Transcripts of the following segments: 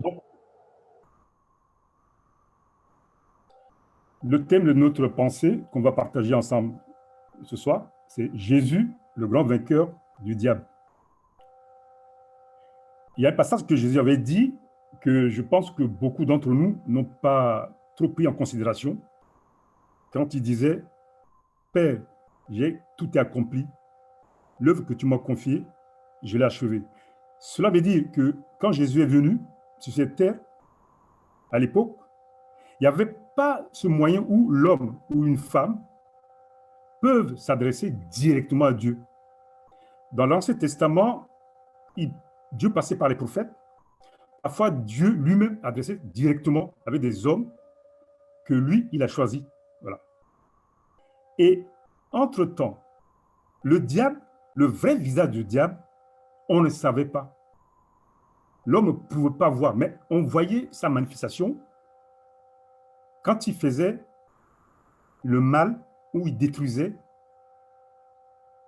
Donc, le thème de notre pensée qu'on va partager ensemble ce soir, c'est Jésus, le grand vainqueur du diable. Il y a un passage que Jésus avait dit que je pense que beaucoup d'entre nous n'ont pas trop pris en considération quand il disait, Père, tout est accompli, l'œuvre que tu m'as confiée, je l'ai achevée. Cela veut dire que quand Jésus est venu sur cette terre, à l'époque, il n'y avait pas ce moyen où l'homme ou une femme peuvent s'adresser directement à Dieu. Dans l'Ancien Testament, Dieu passait par les prophètes. Parfois, Dieu lui-même adressait directement avec des hommes que lui, il a choisis. Voilà. Et entre-temps, le diable, le vrai visage du diable, on ne savait pas. L'homme ne pouvait pas voir, mais on voyait sa manifestation quand il faisait le mal ou il détruisait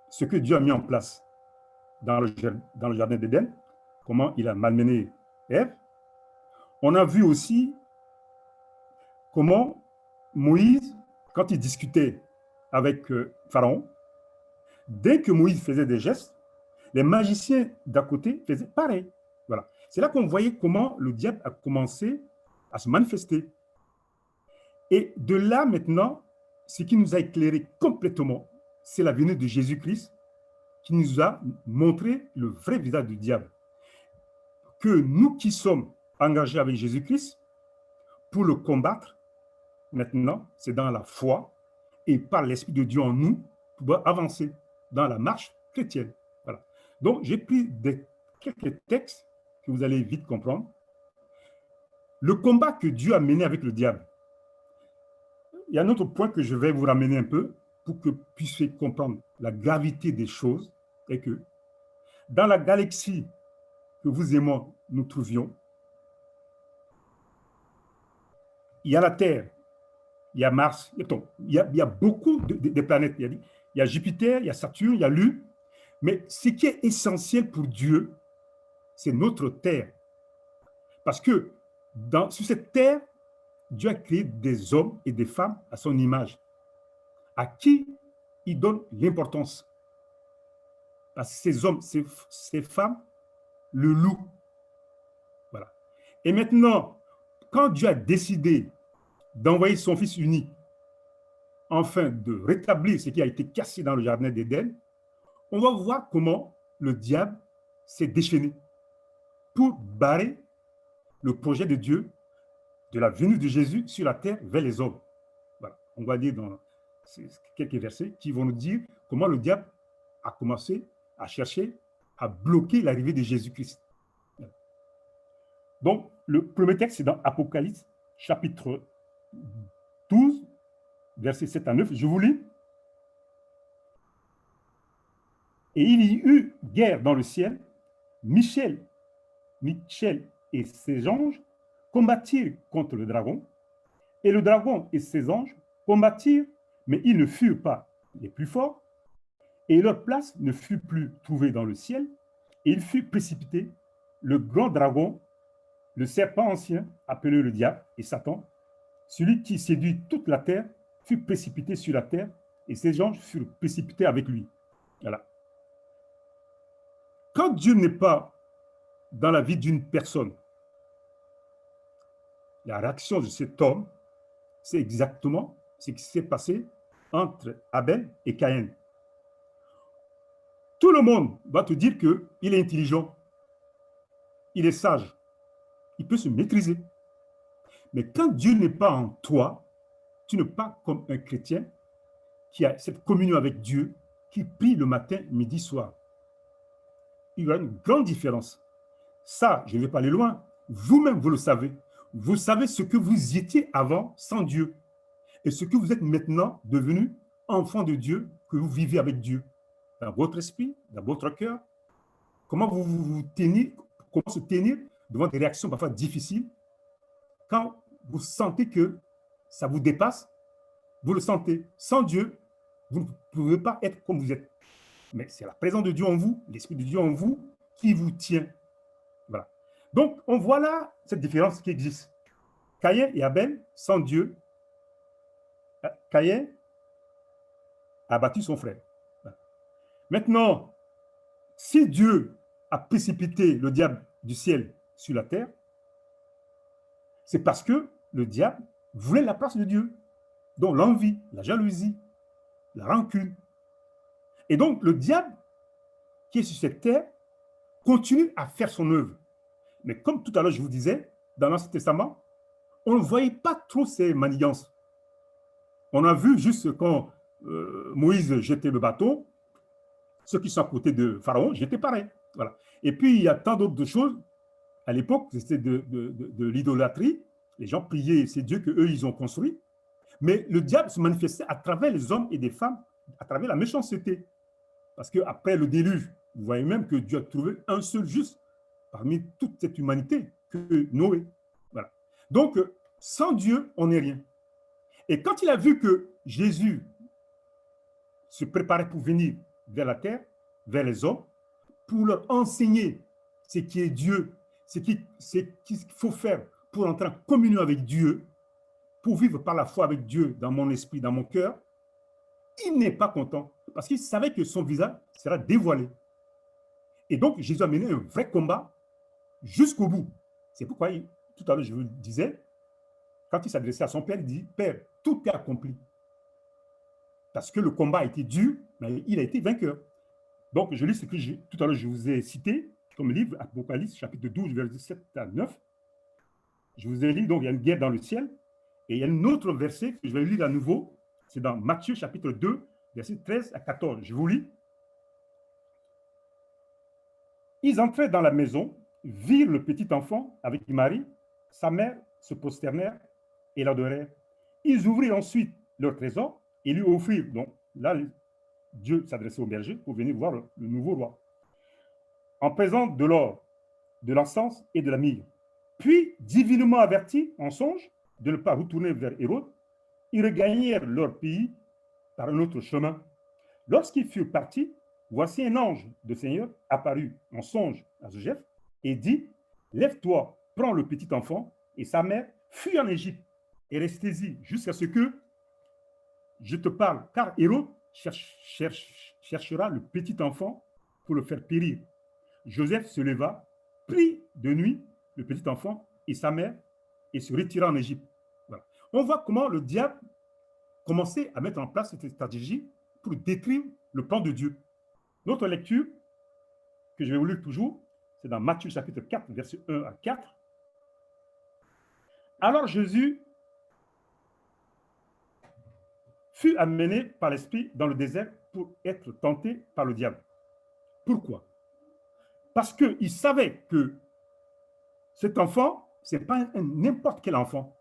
ce que Dieu a mis en place dans le jardin d'Éden, comment il a malmené Ève. On a vu aussi comment Moïse, quand il discutait avec Pharaon, dès que Moïse faisait des gestes, les magiciens d'à côté faisaient pareil. Voilà. C'est là qu'on voyait comment le diable a commencé à se manifester. Et de là maintenant, ce qui nous a éclairé complètement, c'est la venue de Jésus-Christ qui nous a montré le vrai visage du diable. Que nous qui sommes engagés avec Jésus-Christ, pour le combattre, maintenant, c'est dans la foi et par l'Esprit de Dieu en nous, pour avancer dans la marche chrétienne. Voilà. Donc, j'ai pris quelques textes que vous allez vite comprendre. Le combat que Dieu a mené avec le diable. Il y a un autre point que je vais vous ramener un peu pour que vous puissiez comprendre la gravité des choses et que dans la galaxie que vous et moi nous trouvions, il y a la Terre, il y a Mars, il y a beaucoup de planètes. Il y a Jupiter, il y a Saturne, il y a Lune. Mais ce qui est essentiel pour Dieu, c'est notre Terre. Parce que sur cette Terre, Dieu a créé des hommes et des femmes à son image, à qui il donne l'importance. Parce que ces hommes, ces femmes, le louent. Voilà. Et maintenant, quand Dieu a décidé d'envoyer son Fils unique, afin de rétablir ce qui a été cassé dans le jardin d'Éden, on va voir comment le diable s'est déchaîné pour barrer le projet de Dieu de la venue de Jésus sur la terre vers les hommes. Voilà. On va lire dans quelques versets qui vont nous dire comment le diable a commencé à chercher à bloquer l'arrivée de Jésus-Christ. Donc, le premier texte, c'est dans Apocalypse, chapitre 12, versets 7 à 9. Je vous lis. Et il y eut guerre dans le ciel. Michel et ses anges combattirent contre le dragon. Et le dragon et ses anges combattirent, mais ils ne furent pas les plus forts. Et leur place ne fut plus trouvée dans le ciel. Et il fut précipité, le grand dragon, le serpent ancien, appelé le diable et Satan, celui qui séduit toute la terre, fut précipité sur la terre, et ses anges furent précipités avec lui. Voilà. Quand Dieu n'est pas dans la vie d'une personne, la réaction de cet homme, c'est exactement ce qui s'est passé entre Abel et Caïn. Tout le monde va te dire qu'il est intelligent, il est sage, il peut se maîtriser. Mais quand Dieu n'est pas en toi, tu n'es pas comme un chrétien qui a cette communion avec Dieu, qui prie le matin, midi, soir. Il y a une grande différence. Ça, je ne vais pas aller loin. Vous-même, vous le savez. Vous savez ce que vous étiez avant sans Dieu et ce que vous êtes maintenant devenu enfant de Dieu, que vous vivez avec Dieu. Dans votre esprit, dans votre cœur, comment vous tenir, comment se tenir devant des réactions parfois difficiles quand vous sentez que ça vous dépasse, vous le sentez. Sans Dieu, vous ne pouvez pas être comme vous êtes. Mais c'est la présence de Dieu en vous, l'Esprit de Dieu en vous, qui vous tient. Voilà. Donc, on voit là cette différence qui existe. Caïn et Abel, sans Dieu, Caïn a battu son frère. Maintenant, si Dieu a précipité le diable du ciel sur la terre, c'est parce que le diable voulait la place de Dieu. Donc l'envie, la jalousie, la rancune. Et donc le diable qui est sur cette terre continue à faire son œuvre. Mais comme tout à l'heure je vous disais, dans l'Ancien Testament, on ne voyait pas trop ces manigances. On a vu juste quand Moïse jetait le bâton, ceux qui sont à côté de Pharaon jetaient pareil. Voilà. Et puis il y a tant d'autres choses. À l'époque, c'était de l'idolâtrie. Les gens priaient ces dieux qu'eux, ils ont construits. Mais le diable se manifestait à travers les hommes et des femmes, à travers la méchanceté. Parce qu'après le déluge, vous voyez même que Dieu a trouvé un seul juste parmi toute cette humanité, que Noé. Voilà. Donc, sans Dieu, on n'est rien. Et quand il a vu que Jésus se préparait pour venir vers la terre, vers les hommes, pour leur enseigner ce qui est Dieu, ce qu'il faut faire pour entrer en communion avec Dieu, pour vivre par la foi avec Dieu dans mon esprit, dans mon cœur, il n'est pas content parce qu'il savait que son visage sera dévoilé. Et donc, Jésus a mené un vrai combat jusqu'au bout. C'est pourquoi, tout à l'heure, je vous le disais, quand il s'adressait à son père, il dit, Père, tout est accompli. Parce que le combat a été dur, mais il a été vainqueur. Donc, je lis ce que tout à l'heure je vous ai cité comme livre, Apocalypse, chapitre 12, verset 7 à 9. Je vous ai lu, donc, il y a une guerre dans le ciel. Et il y a un autre verset que je vais lire à nouveau. C'est dans Matthieu, chapitre 2, verset 13 à 14. Je vous lis. Ils entraient dans la maison, virent le petit enfant avec Marie, sa mère, se prosternèrent et l'adorèrent. Ils ouvrirent ensuite leur trésor et lui offrirent. Donc là, Dieu s'adressait au berger pour venir voir le nouveau roi. En présence de l'or, de l'encens et de la myrrhe. Puis, divinement avertis en songe de ne pas retourner vers Hérode, ils regagnèrent leur pays par un autre chemin. Lorsqu'ils furent partis, voici un ange du Seigneur apparut en songe à Joseph et dit, lève-toi, prends le petit enfant et sa mère, fuis en Égypte et restez-y jusqu'à ce que je te parle, car Hérode cherchera le petit enfant pour le faire périr. Joseph se leva, prit de nuit le petit enfant et sa mère et se retira en Égypte. Voilà. On voit comment le diable commençait à mettre en place cette stratégie pour détruire le plan de Dieu. Notre lecture, que je vais vous lire toujours, c'est dans Matthieu chapitre 4, versets 1 à 4. Alors Jésus fut amené par l'Esprit dans le désert pour être tenté par le diable. Pourquoi? Parce qu'il savait que cet enfant, ce n'est pas n'importe quel enfant.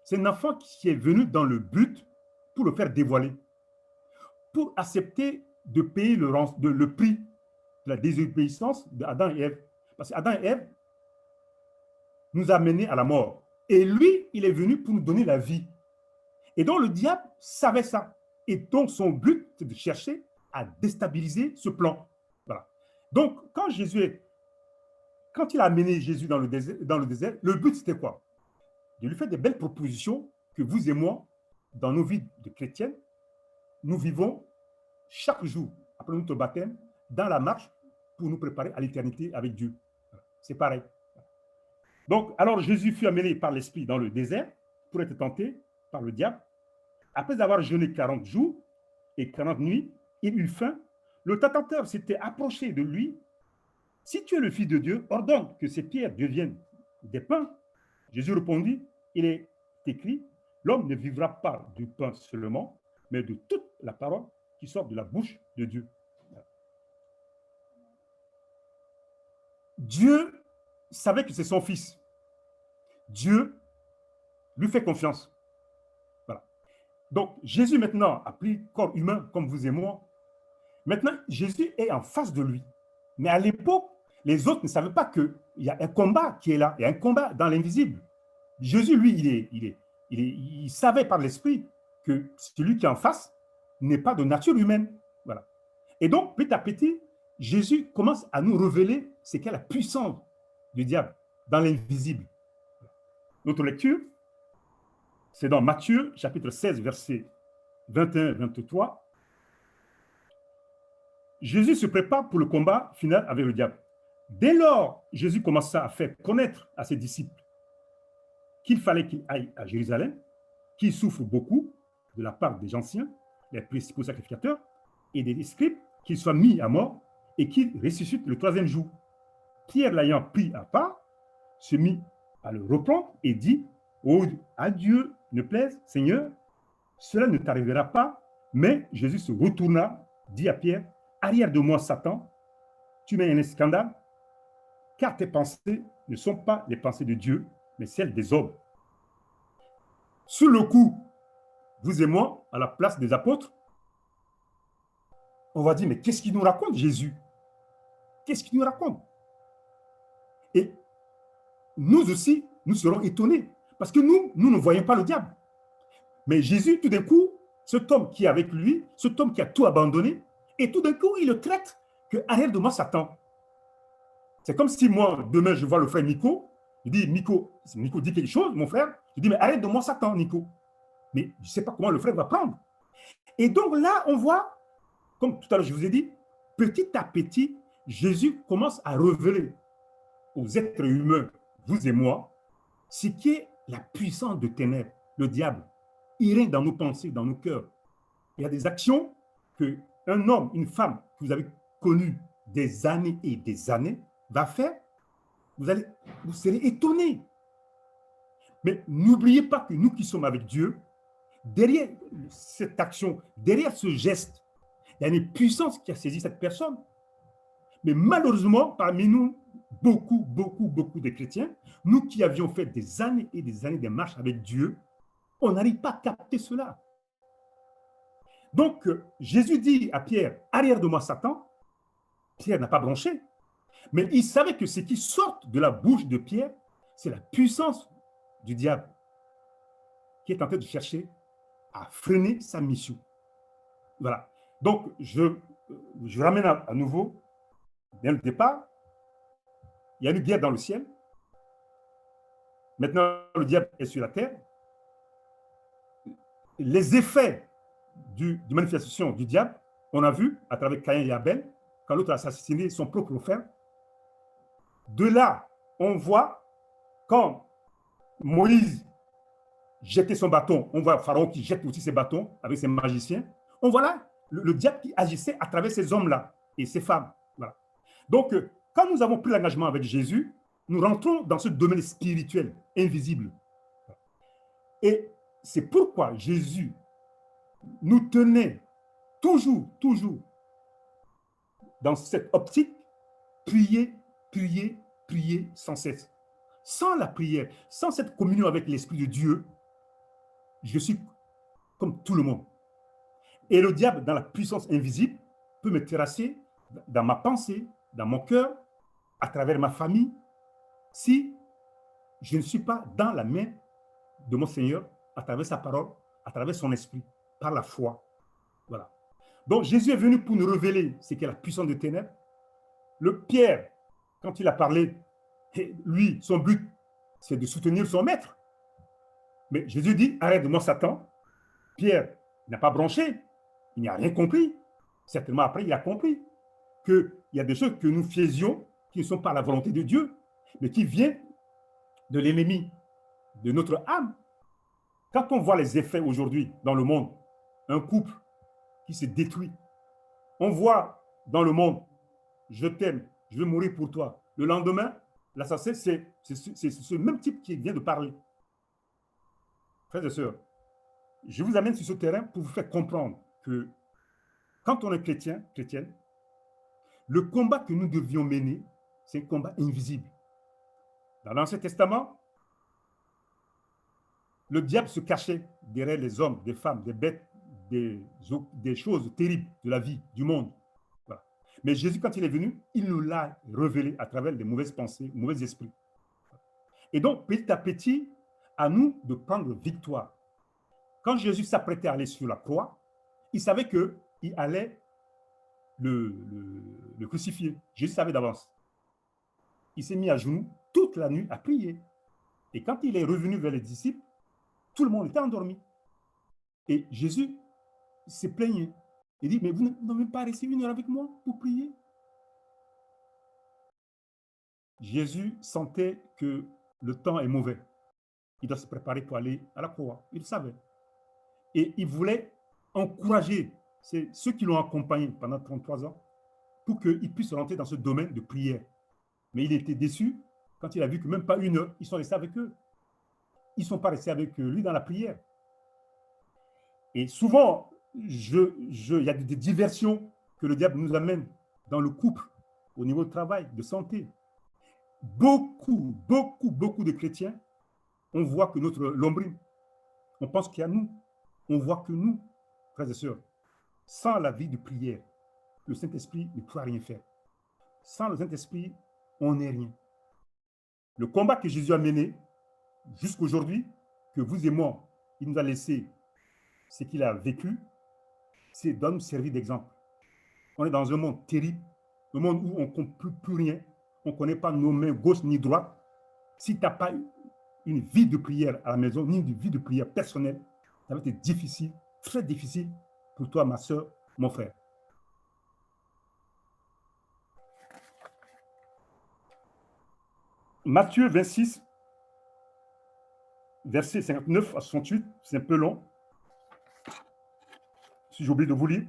C'est un enfant qui est venu dans le but pour le faire dévoiler, pour accepter de payer le prix de la désobéissance d'Adam et Ève. Parce qu'Adam et Ève nous a menés à la mort. Et lui, il est venu pour nous donner la vie. Et donc le diable savait ça. Et donc son but, c'est de chercher à déstabiliser ce plan. Voilà. Donc quand il a amené Jésus dans le désert, le but c'était quoi? De lui faire des belles propositions que vous et moi, dans nos vies de chrétiennes, nous vivons chaque jour, après notre baptême, dans la marche pour nous préparer à l'éternité avec Dieu. C'est pareil. Donc, alors Jésus fut amené par l'Esprit dans le désert pour être tenté par le diable. Après avoir jeûné 40 jours et 40 nuits, il eut faim. Le tentateur s'était approché de lui. Si tu es le Fils de Dieu, ordonne que ces pierres deviennent des pains. Jésus répondit, il est écrit, l'homme ne vivra pas du pain seulement, mais de toute la parole qui sort de la bouche de Dieu. Dieu savait que c'est son fils. Dieu lui fait confiance. Voilà. Donc, Jésus maintenant a pris corps humain comme vous et moi. Maintenant, Jésus est en face de lui. Mais à l'époque, les autres ne savaient pas qu'il y a un combat qui est là. Il y a un combat dans l'invisible. Jésus, lui, il savait par l'esprit que celui qui est en face n'est pas de nature humaine. Voilà. Et donc, petit à petit, Jésus commence à nous révéler ce qu'est la puissance du diable dans l'invisible. Notre lecture, c'est dans Matthieu, chapitre 16, versets 21-23. Jésus se prépare pour le combat final avec le diable. Dès lors, Jésus commença à faire connaître à ses disciples qu'il fallait qu'il aille à Jérusalem, qu'il souffre beaucoup de la part des anciens, les principaux sacrificateurs et des scribes, qu'il soit mis à mort et qu'il ressuscite le troisième jour. Pierre, l'ayant pris à part, se mit à le reprendre et dit, oh, à Dieu ne plaise, Seigneur, cela ne t'arrivera pas. Mais Jésus se retourna, dit à Pierre, arrière de moi, Satan, tu mets un scandale, car tes pensées ne sont pas les pensées de Dieu, mais celles des hommes. Sur le coup, vous et moi, à la place des apôtres, on va dire, mais qu'est-ce qu'il nous raconte, Jésus? Qu'est-ce qu'il nous raconte? Et nous aussi, nous serons étonnés, parce que nous ne voyons pas le diable. Mais Jésus, tout d'un coup, cet homme qui est avec lui, cet homme qui a tout abandonné, et tout d'un coup, il le traite que arrière de moi, Satan. C'est comme si moi, demain, je vois le frère Nico, je dis, Nico dit quelque chose, mon frère, je dis, mais arrête de moi, Satan, Nico. Mais je ne sais pas comment le frère va prendre. Et donc là, on voit, comme tout à l'heure je vous ai dit, petit à petit, Jésus commence à révéler aux êtres humains, vous et moi, ce qui est la puissance de ténèbres, le diable. Il règne dans nos pensées, dans nos cœurs. Il y a des actions qu'un homme, une femme que vous avez connu des années et des années va faire, vous serez étonnés. Mais n'oubliez pas que nous qui sommes avec Dieu, derrière cette action, derrière ce geste, il y a une puissance qui a saisi cette personne. Mais malheureusement, parmi nous, beaucoup de chrétiens, nous qui avions fait des années et des années de marche avec Dieu, on n'arrive pas à capter cela. Donc, Jésus dit à Pierre, arrière de moi, Satan. Pierre n'a pas bronché. Mais il savait que ce qui sort de la bouche de Pierre, c'est la puissance du diable qui est en train de chercher à freiner sa mission. Voilà. Donc, je ramène à nouveau, dès le départ, il y a une guerre dans le ciel. Maintenant, le diable est sur la terre. Les effets de manifestation du diable, on a vu à travers Caïn et Abel, quand l'autre a assassiné son propre frère. De là, on voit quand Moïse jetait son bâton, on voit Pharaon qui jette aussi ses bâtons avec ses magiciens. On voit là le diable qui agissait à travers ces hommes-là et ces femmes. Voilà. Donc, quand nous avons pris l'engagement avec Jésus, nous rentrons dans ce domaine spirituel, invisible. Et c'est pourquoi Jésus nous tenait toujours dans cette optique, prier sans cesse. Sans la prière, sans cette communion avec l'Esprit de Dieu, je suis comme tout le monde. Et le diable, dans la puissance invisible, peut me terrasser dans ma pensée, dans mon cœur, à travers ma famille, si je ne suis pas dans la main de mon Seigneur, à travers sa parole, à travers son esprit, par la foi. Voilà. Donc Jésus est venu pour nous révéler ce qu'est la puissance des ténèbres. Le Pierre, quand il a parlé, lui, son but, c'est de soutenir son maître. Mais Jésus dit, arrête de moi, Satan. Pierre n'a pas branché, il n'a rien compris. Certainement après, il a compris qu'il y a des choses que nous faisions qui ne sont pas la volonté de Dieu, mais qui viennent de l'ennemi, de notre âme. Quand on voit les effets aujourd'hui dans le monde, un couple qui se détruit, on voit dans le monde, je t'aime, je veux mourir pour toi. Le lendemain, l'assassin, c'est ce même type qui vient de parler. Frères et sœurs, je vous amène sur ce terrain pour vous faire comprendre que quand on est chrétienne, le combat que nous devions mener, c'est un combat invisible. Dans l'Ancien Testament, le diable se cachait derrière les hommes, des femmes, des bêtes, des choses terribles de la vie, du monde. Voilà. Mais Jésus, quand il est venu, il nous l'a révélé à travers des mauvaises pensées, mauvais esprits. Et donc, petit à petit, à nous de prendre victoire. Quand Jésus s'apprêtait à aller sur la croix, il savait qu'il allait le crucifier. Jésus savait d'avance. il s'est mis à genoux toute la nuit à prier. Et quand il est revenu vers les disciples, tout le monde était endormi. Et Jésus s'est plaigné. Il dit, mais vous n'avez pas resté 1 heure avec moi pour prier? Jésus sentait que le temps est mauvais. Il doit se préparer pour aller à la croix. Il le savait. Et il voulait encourager ceux qui l'ont accompagné pendant 33 ans pour qu'ils puissent rentrer dans ce domaine de prière. Mais il était déçu quand il a vu que même pas 1 heure, ils sont restés avec eux. Ils ne sont pas restés avec lui dans la prière. Et souvent, il y a des diversions que le diable nous amène dans le couple, au niveau de travail, de santé. Beaucoup de chrétiens, on voit que notre lombrine, on pense qu'il y a nous. On voit que nous, frères et sœurs, sans la vie de prière, le Saint-Esprit ne pourra rien faire. Sans le Saint-Esprit, on n'est rien. Le combat que Jésus a mené jusqu'à aujourd'hui, que vous et moi, il nous a laissé ce qu'il a vécu, c'est de nous servir d'exemple. On est dans un monde terrible, un monde où on ne comprend plus rien, on ne connaît pas nos mains gauche ni droite. Si tu n'as pas une vie de prière à la maison, ni une vie de prière personnelle, ça va être difficile, très difficile pour toi, ma soeur, mon frère. Matthieu 26, versets 59 à 68, c'est un peu long. Si j'ai oublié de vous lire.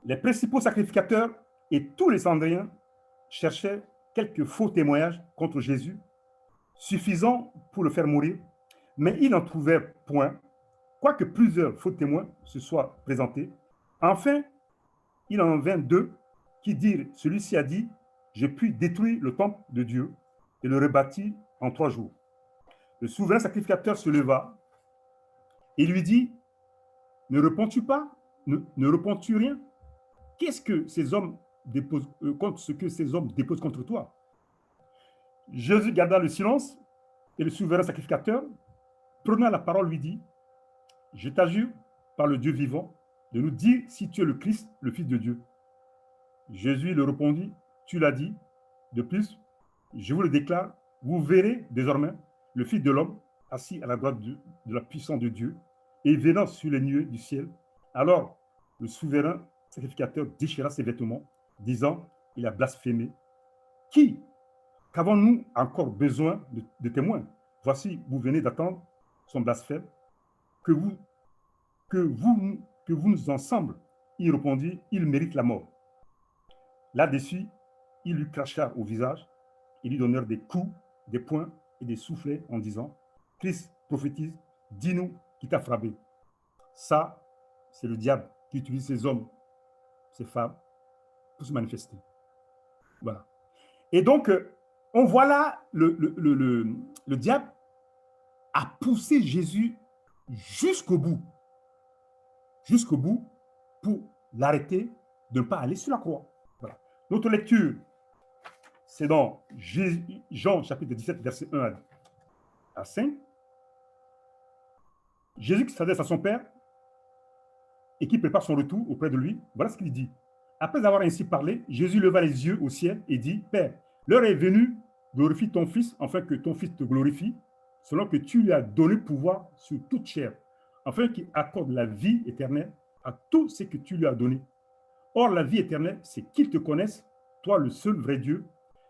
Les principaux sacrificateurs et tous les Sandriens cherchaient quelques faux témoignages contre Jésus, suffisants pour le faire mourir, mais ils n'en trouvèrent point, quoique plusieurs faux témoins se soient présentés. Enfin, il en vint 2 qui dirent, celui-ci a dit, j'ai pu détruire le temple de Dieu et le rebâtir en 3 jours. Le souverain sacrificateur se leva et lui dit, ne réponds-tu pas? Ne réponds-tu rien? Qu'est-ce que ces hommes déposent contre ce que ces hommes déposent contre toi? Jésus garda le silence et le souverain sacrificateur, prenant la parole, lui dit, je t'adjure par le Dieu vivant de nous dire si tu es le Christ, le Fils de Dieu. Jésus leur répondit, tu l'as dit. De plus, je vous le déclare, vous verrez désormais le Fils de l'homme assis à la droite de la puissance de Dieu et venant sur les nuées du ciel. Alors, le souverain sacrificateur déchira ses vêtements, disant, il a blasphémé. Qui? Qu'avons-nous encore besoin de témoins? Voici, vous venez d'attendre son blasphème, que vous nous ensemble. Il répondit, il mérite la mort. Là-dessus, il lui cracha au visage, ils lui donnèrent des coups, des poings et des soufflets en disant, Christ prophétise, dis-nous qui t'a frappé. Ça, c'est le diable qui utilise ces hommes, ces femmes, pour se manifester. Voilà. Et donc, on voit là, le diable a poussé Jésus jusqu'au bout pour l'arrêter de ne pas aller sur la croix. Voilà. Notre lecture, c'est dans Jean chapitre 17, verset 1 à 5. Jésus qui s'adresse à son Père et qui prépare son retour auprès de lui, voilà ce qu'il dit. Après avoir ainsi parlé, Jésus leva les yeux au ciel et dit, Père, l'heure est venue, glorifie ton Fils, afin que ton Fils te glorifie, selon que tu lui as donné pouvoir sur toute chair, afin qu'il accorde la vie éternelle à tout ce que tu lui as donné. Or, la vie éternelle, c'est qu'ils te connaissent, toi le seul vrai Dieu,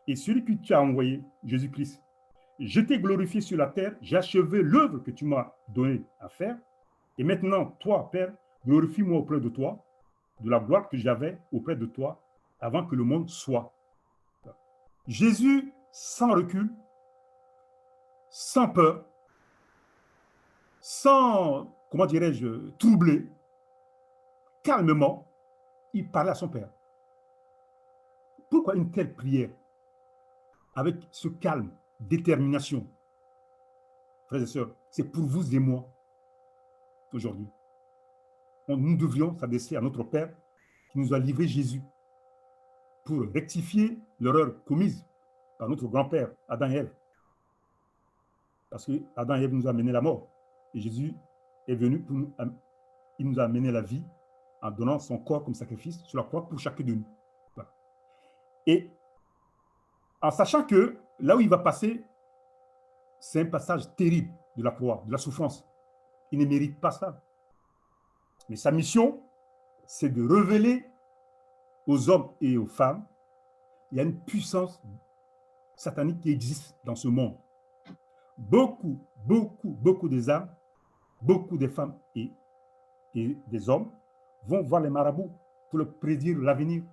et celui que tu as envoyé, Jésus-Christ. Je t'ai glorifié sur la terre, j'ai achevé l'œuvre que tu m'as donné à faire, et maintenant, toi, Père, glorifie-moi auprès de toi, de la gloire que j'avais auprès de toi avant que le monde soit. Jésus, sans recul, sans peur, sans, comment dirais-je, troubler, calmement, il parlait à son Père. Pourquoi une telle prière avec ce calme, détermination? Frères et sœurs, c'est pour vous et moi aujourd'hui. Nous devions s'adresser à notre Père qui nous a livré Jésus pour rectifier l'erreur commise par notre grand-père, Adam et Ève. Parce que Adam et Ève nous a amené la mort. Et Jésus est venu pour nous, il nous a amené la vie en donnant son corps comme sacrifice sur la croix pour chacun de nous. Voilà. Et en sachant que là où il va passer, c'est un passage terrible de la croix, de la souffrance. Il ne mérite pas ça. Mais sa mission, c'est de révéler aux hommes et aux femmes, il y a une puissance satanique qui existe dans ce monde. Beaucoup des âmes, beaucoup des femmes et des hommes vont voir les marabouts pour leur prédire l'avenir.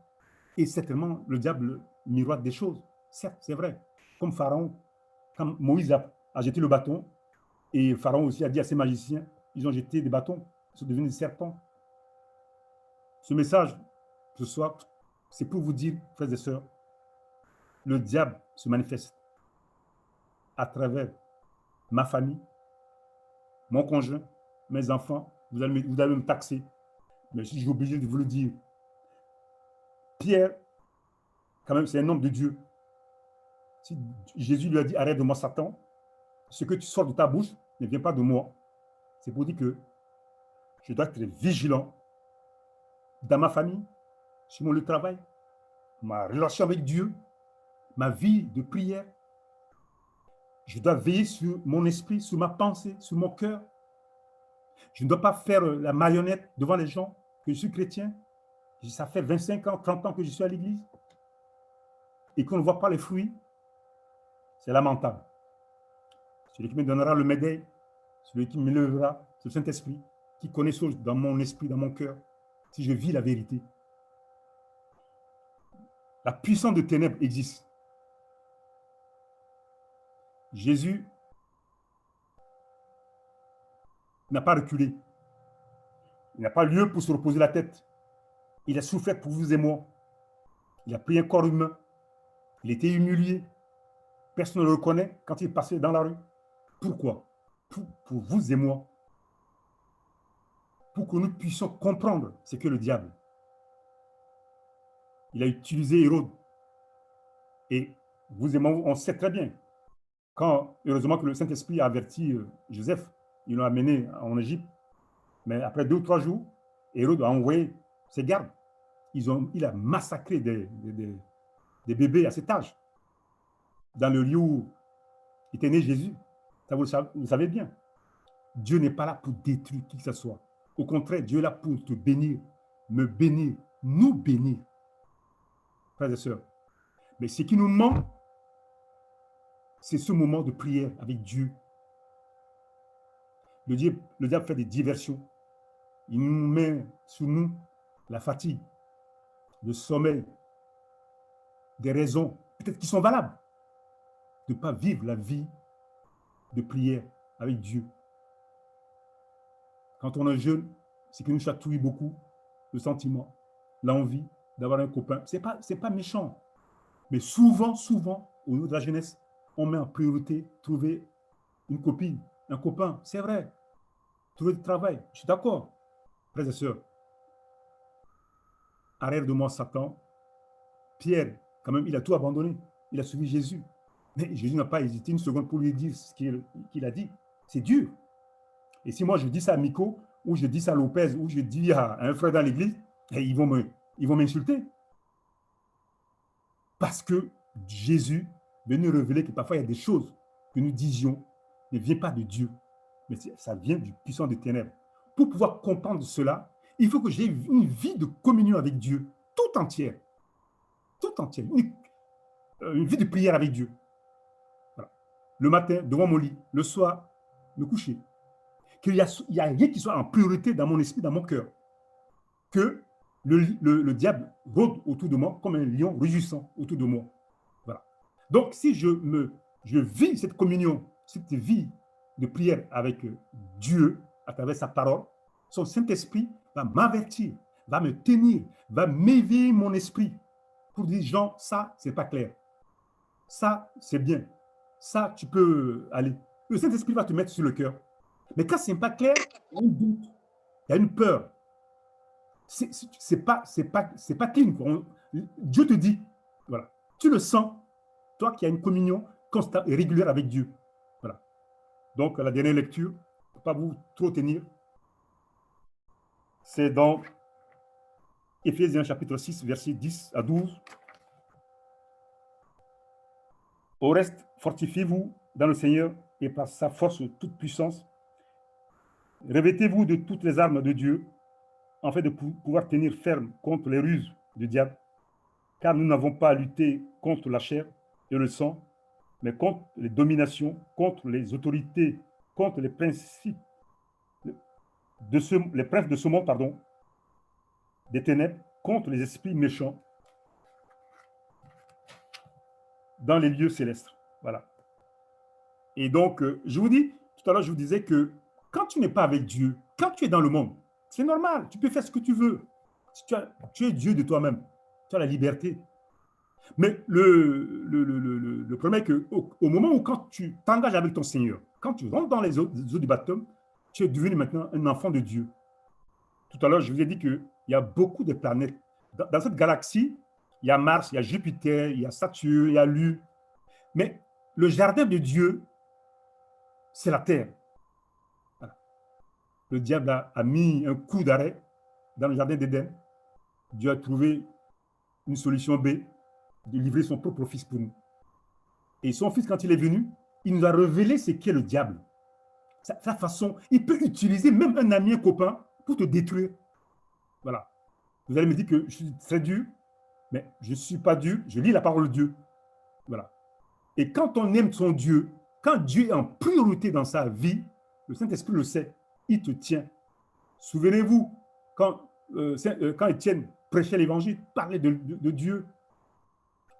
Et certainement, le diable miroite des choses. Certes, c'est vrai. Comme Pharaon, quand Moïse a jeté le bâton, et Pharaon aussi a dit à ses magiciens, ils ont jeté des bâtons, ils sont devenus des serpents. Ce message, ce soir, c'est pour vous dire, frères et sœurs, le diable se manifeste à travers ma famille, mon conjoint, mes enfants. Vous allez me taxer, mais je suis obligé de vous le dire. Pierre, quand même, c'est un homme de Dieu. Si Jésus lui a dit, arrête de moi, Satan, ce que tu sors de ta bouche ne vient pas de moi. C'est pour dire que je dois être vigilant dans ma famille, sur mon lieu de travail, ma relation avec Dieu, ma vie de prière. Je dois veiller sur mon esprit, sur ma pensée, sur mon cœur. Je ne dois pas faire la marionnette devant les gens que je suis chrétien. Ça fait 25 ans, 30 ans que je suis à l'église et qu'on ne voit pas les fruits. C'est lamentable. Celui qui me donnera le médaille, celui qui me lèvera, c'est le Saint-Esprit, qui connaît dans mon esprit, dans mon cœur, si je vis la vérité. La puissance de ténèbres existe. Jésus n'a pas reculé. Il n'a pas lieu pour se reposer la tête. Il a souffert pour vous et moi. Il a pris un corps humain. Il était humilié. Personne ne le reconnaît quand il passait dans la rue. Pourquoi? Pour vous et moi. Pour que nous puissions comprendre ce que le diable. Il a utilisé Hérode. Et vous et moi, on sait très bien. Heureusement que le Saint-Esprit a averti Joseph, ils l'ont amené en Égypte. Mais après 2 ou 3 jours, Hérode a envoyé ses gardes. Il a massacré des bébés à cet âge, dans le lieu où était né Jésus. Ça, vous le savez bien. Dieu n'est pas là pour détruire qui que ce soit. Au contraire, Dieu est là pour te bénir, me bénir, nous bénir. Frères et sœurs. Mais ce qui nous manque, c'est ce moment de prière avec Dieu. Le diable fait des diversions. Il nous met sur nous la fatigue, le sommeil, des raisons, peut-être qui sont valables, de ne pas vivre la vie de prière avec Dieu. Quand on est jeune, c'est que nous chatouille beaucoup le sentiment, l'envie d'avoir un copain. Ce n'est pas méchant. Mais souvent, au niveau de la jeunesse, on met en priorité trouver une copine, un copain. C'est vrai. Trouver du travail. Je suis d'accord. Frères et sœurs, arrête de moi, Satan. Pierre, quand même, il a tout abandonné. Il a suivi Jésus. Mais Jésus n'a pas hésité une seconde pour lui dire ce qu'il a dit. C'est dur. Et si moi je dis ça à Miko, ou je dis ça à Lopez, ou je dis à un frère dans l'église, ils vont m'insulter. Parce que Jésus veut nous révéler que parfois il y a des choses que nous disions ne viennent pas de Dieu, mais ça vient du puissant des ténèbres. Pour pouvoir comprendre cela, il faut que j'ai une vie de communion avec Dieu, tout entière. Tout entière. Une vie de prière avec Dieu. Voilà. Le matin, devant mon lit, le soir, me coucher. Qu'il y a rien qui soit en priorité dans mon esprit, dans mon cœur. Que le diable rôde autour de moi comme un lion rugissant autour de moi. Voilà. Donc, si je vis cette communion, cette vie de prière avec Dieu à travers sa parole, son Saint-Esprit va m'avertir, va me tenir, va m'éveiller mon esprit pour dire, Jean, ça, c'est pas clair. Ça, c'est bien. Ça, tu peux aller. Le Saint-Esprit va te mettre sur le cœur. Mais quand ce n'est pas clair, il y a un doute, il y a une peur. C'est pas clean. Dieu te dit, voilà, tu le sens, toi qui as une communion constante et régulière avec Dieu. Voilà. Donc, la dernière lecture, pour ne pas vous trop tenir, c'est dans Éphésiens chapitre 6, versets 10 à 12. Au reste, fortifiez-vous dans le Seigneur et par sa force toute puissance. Revêtez-vous de toutes les armes de Dieu, afin de pouvoir tenir ferme contre les ruses du diable, car nous n'avons pas à lutter contre la chair et le sang, mais contre les dominations, contre les autorités, contre les principes les princes de ce monde, des ténèbres, contre les esprits méchants dans les lieux célestes. Voilà. Et donc, je vous dis, tout à l'heure, je vous disais que quand tu n'es pas avec Dieu, quand tu es dans le monde, c'est normal, tu peux faire ce que tu veux. Tu es Dieu de toi-même, tu as la liberté. Mais le problème est qu'au moment où quand tu t'engages avec ton Seigneur, quand tu rentres dans les eaux du baptême, tu es devenu maintenant un enfant de Dieu. Tout à l'heure, je vous ai dit qu'il y a beaucoup de planètes. Dans cette galaxie, il y a Mars, il y a Jupiter, il y a Saturne, il y a Lune. Mais le jardin de Dieu, c'est la Terre. Voilà. Le diable a mis un coup d'arrêt dans le jardin d'Éden. Dieu a trouvé une solution B, de livrer son propre fils pour nous. Et son fils, quand il est venu, il nous a révélé ce qu'est le diable. Sa façon, il peut utiliser même un ami, un copain, pour te détruire. Voilà. Vous allez me dire que je suis très dur, mais je ne suis pas dur, je lis la parole de Dieu. Voilà. Et quand on aime son Dieu, quand Dieu est en priorité dans sa vie, le Saint-Esprit le sait, il te tient. Souvenez-vous, quand Étienne prêchait l'évangile, parlait de Dieu,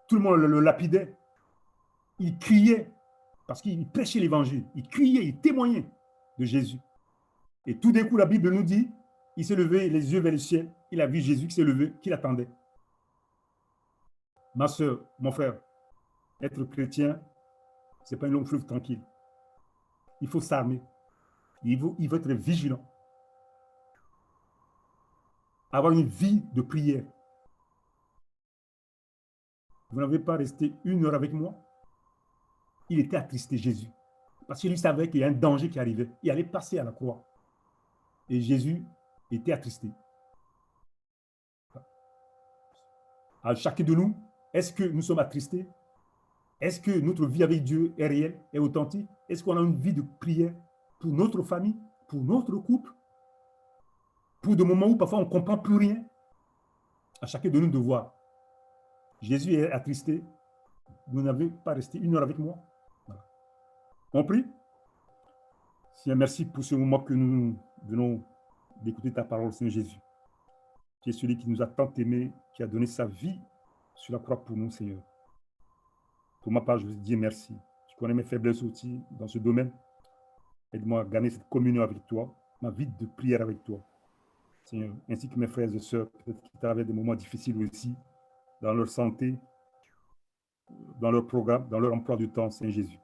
tout le monde le lapidait. Il criait, parce qu'il prêchait l'évangile. Il criait, il témoignait de Jésus. Et tout d'un coup, la Bible nous dit, il s'est levé les yeux vers le ciel, il a vu Jésus qui s'est levé, qui l'attendait. Ma soeur, mon frère, être chrétien, ce n'est pas une longue fleuve tranquille. Il faut s'armer. Il faut être vigilant. Avoir une vie de prière. Vous n'avez pas resté 1 heure avec moi. Il était attristé, Jésus. Parce qu'il savait qu'il y a un danger qui arrivait. Il allait passer à la croix. Et Jésus était attristé. À chacun de nous, est-ce que nous sommes attristés? Est-ce que notre vie avec Dieu est réelle, est authentique? Est-ce qu'on a une vie de prière pour notre famille, pour notre couple, pour des moments où parfois on ne comprend plus rien? À chacun de nous de voir. Jésus est attristé. Vous n'avez pas resté 1 heure avec moi. Voilà. On prie? Seigneur, merci pour ce moment que nous venons d'écouter ta parole, Seigneur Jésus. Tu es celui qui nous a tant aimés, qui a donné sa vie sur la croix pour nous, Seigneur. Pour ma part, je vous dis merci. Tu connais mes faiblesses aussi dans ce domaine. Aide-moi à gagner cette communion avec toi, ma vie de prière avec toi, Seigneur, ainsi que mes frères et sœurs, peut-être qui traversent des moments difficiles aussi, dans leur santé, dans leur programme, dans leur emploi du temps, Seigneur Jésus.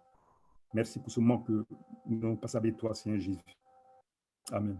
Merci pour ce moment que nous passons avec toi, Seigneur Jésus. Amen.